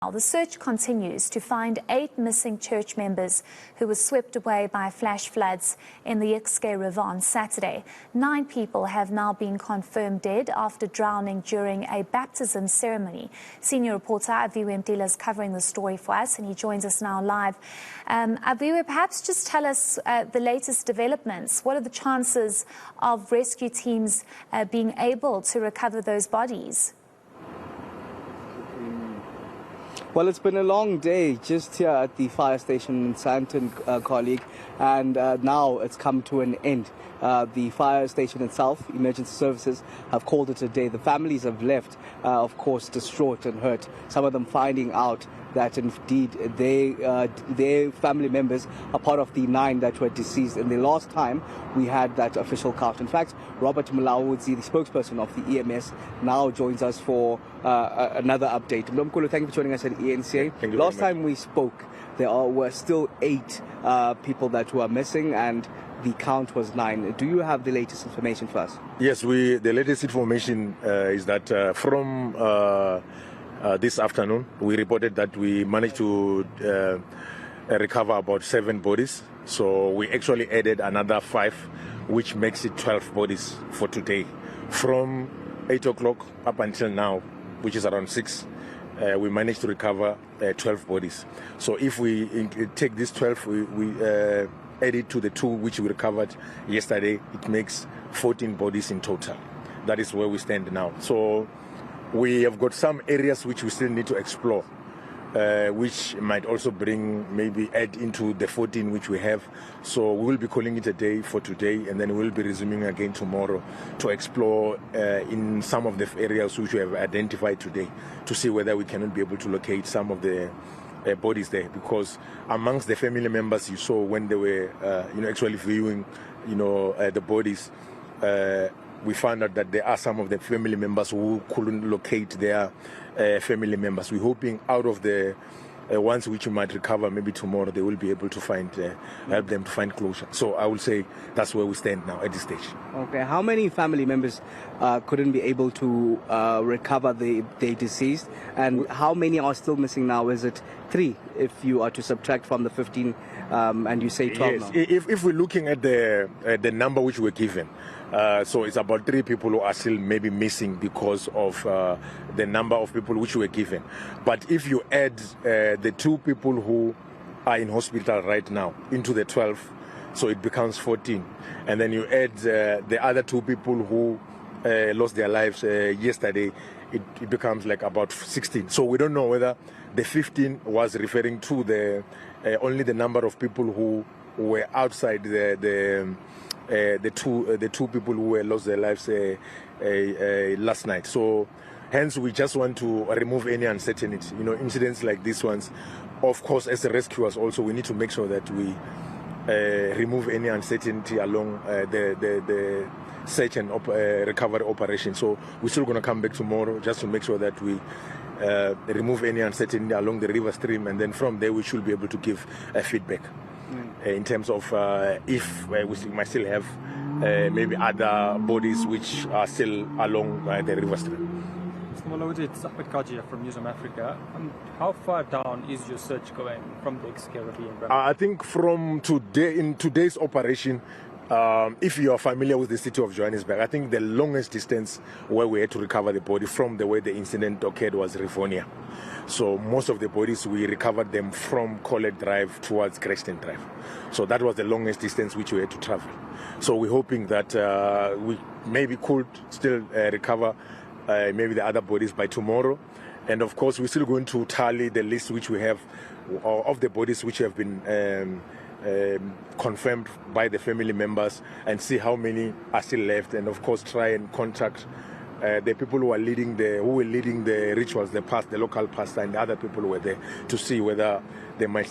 The search continues to find 8 missing church members who were swept away by flash floods in the Jukskei River on Saturday. 9 people have now been confirmed dead after drowning during a baptism ceremony. Senior reporter Aviwe Mtila is covering the story for us, and he joins us now live. Aviwe, perhaps just tell us the latest developments. What are the chances of rescue teams being able to recover those bodies? Well, it's been a long day just here at the fire station in Santon, colleague, and now it's come to an end. The fire station itself, emergency services, have called it a day. The families have left, of course, distraught and hurt. Some of them finding out that indeed their family members are part of the 9 that were deceased. And the last time we had that official count. In fact, Robert Mulawudzi, the spokesperson of the EMS, now joins us for another update. Mlomkulu, thank you for joining us at eNCA. Last time we spoke, there were still 8 people that were missing, and the count was 9. Do you have the latest information for us? Yes, the latest information is that from this afternoon, we reported that we managed to recover about 7 bodies. So we actually added another 5, which makes it 12 bodies for today. From 8 o'clock up until now, which is around 6, we managed to recover 12 bodies. So if we take these 12, we add it to the 2 which we recovered yesterday, it makes 14 bodies in total. That is where we stand now. So we have got some areas which we still need to explore, which might also maybe add into the 14 which we have. So we will be calling it a day for today, and then we'll be resuming again tomorrow to explore in some of the areas which we have identified today to see whether we cannot be able to locate some of the bodies there. Because amongst the family members you saw when they were actually viewing the bodies, we found out that there are some of the family members who couldn't locate their family members. We're hoping out of the ones which we might recover, maybe tomorrow they will be able to find, help them to find closure. So I will say that's where we stand now at this stage. Okay, how many family members couldn't be able to recover the deceased, and how many are still missing now? Is it 3 if you are to subtract from the 15 and you say 12 yes, now? If we're looking at the number which we're given, so it's about 3 people who are still maybe missing because of the number of people which were given. But if you add the 2 people who are in hospital right now into the 12, so it becomes 14. And then you add the other 2 people who lost their lives yesterday, it becomes like about 16. So we don't know whether the 15 was referring to the only the number of people who were outside the 2 people who were lost their lives last night. So hence we just want to remove any uncertainty. Incidents like these ones, of course, as rescuers also, we need to make sure that we remove any uncertainty along the search and recovery operation. So we're still going to come back tomorrow just to make sure that we remove any uncertainty along the river stream, and then from there we should be able to give feedback in terms of if we might still have maybe other bodies which are still along the river stream. Mr. Mulawudzi, it's Ahmed from News of Africa. How far down is your search going from the Jukskei River? I think from today, in today's operation, if you are familiar with the city of Johannesburg, I think the longest distance where we had to recover the body from the way the incident occurred was Rivonia. So most of the bodies, we recovered them from Collett Drive towards Creston Drive. So that was the longest distance which we had to travel. So we're hoping that we maybe could still recover maybe the other bodies by tomorrow. And of course, we're still going to tally the list which we have of the bodies which have been confirmed by the family members, and see how many are still left, and of course try and contact the people who were leading the rituals, the local pastor and the other people who were there, to see whether we might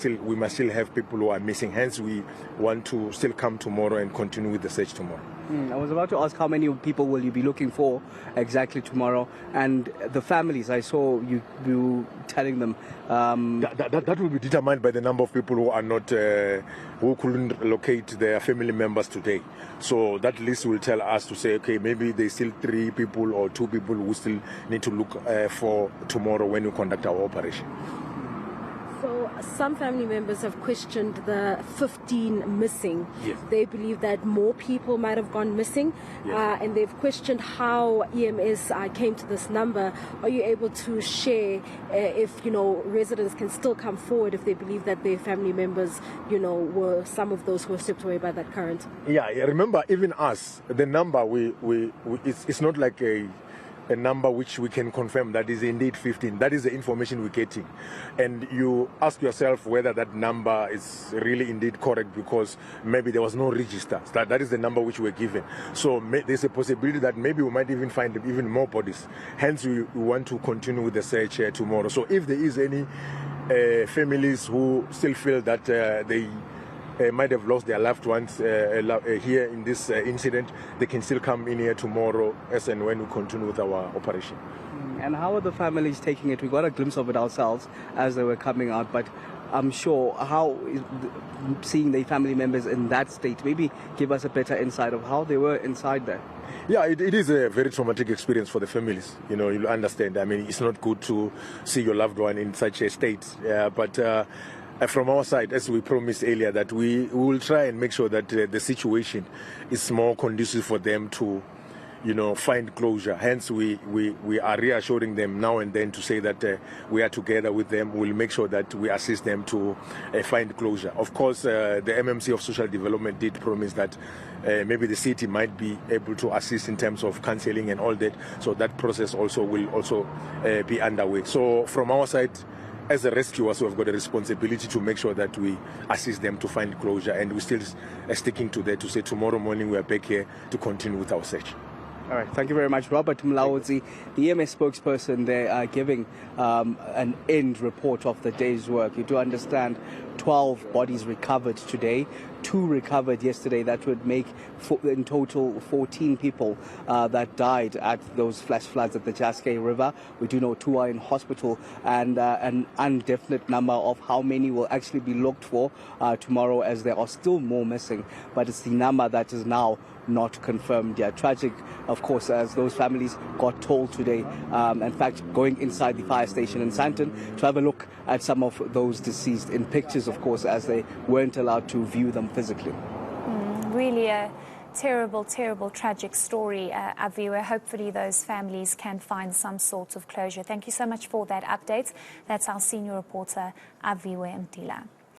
still have people who are missing. Hence we want to still come tomorrow and continue with the search tomorrow. I was about to ask how many people will you be looking for exactly tomorrow, and the families. I saw you telling them that will be determined by the number of people who are not who couldn't locate their family members today. So that list will tell us to say, okay, maybe there's still 3 people or 2 people who still need to look for tomorrow when we conduct our operation. So some family members have questioned the 15 missing. Yes. They believe that more people might have gone missing, Yes. and they've questioned how EMS came to this number. Are you able to share if residents can still come forward if they believe that their family members were some of those who were swept away by that current? Yeah, remember, even us, the number it's not like a number which we can confirm that is indeed 15. That is the information we're getting. And you ask yourself whether that number is really indeed correct, because maybe there was no register. That is the number which we're given. So there's a possibility that maybe we might even find even more bodies. Hence, we want to continue with the search tomorrow. So if there is any families who still feel that they might have lost their loved ones here in this incident, they can still come in here tomorrow as and when we continue with our operation. And how are the families taking it? We got a glimpse of it ourselves as they were coming out, but I'm sure how seeing the family members in that state, maybe give us a better insight of how they were inside there. Yeah, it is a very traumatic experience for the families. You'll understand. I mean, it's not good to see your loved one in such a state, but from our side, as we promised earlier, that we will try and make sure that the situation is more conducive for them to, find closure. Hence, we are reassuring them now and then to say that we are together with them. We'll make sure that we assist them to find closure. Of course, the MMC of Social Development did promise that maybe the city might be able to assist in terms of counseling and all that. So that process will also be underway. So from our side, as a rescuers, we've got a responsibility to make sure that we assist them to find closure, and we're still sticking to that to say tomorrow morning we are back here to continue with our search. All right, thank you very much. Robert Mlaudzi, the EMS spokesperson, they are giving an end report of the day's work. You do understand 12 bodies recovered today, 2 recovered yesterday. That would make in total 14 people that died at those flash floods at the Jukskei River. We do know 2 are in hospital, and an indefinite number of how many will actually be looked for tomorrow, as there are still more missing. But it's the number that is now not confirmed yet. Tragic, of course, as those families got told today. In fact, going inside the fire station in Sandton to have a look at some of those deceased in pictures, of course, as they weren't allowed to view them physically. Really a terrible, terrible, tragic story, Aviwe. Hopefully those families can find some sort of closure. Thank you so much for that update. That's our senior reporter, Aviwe Mtila.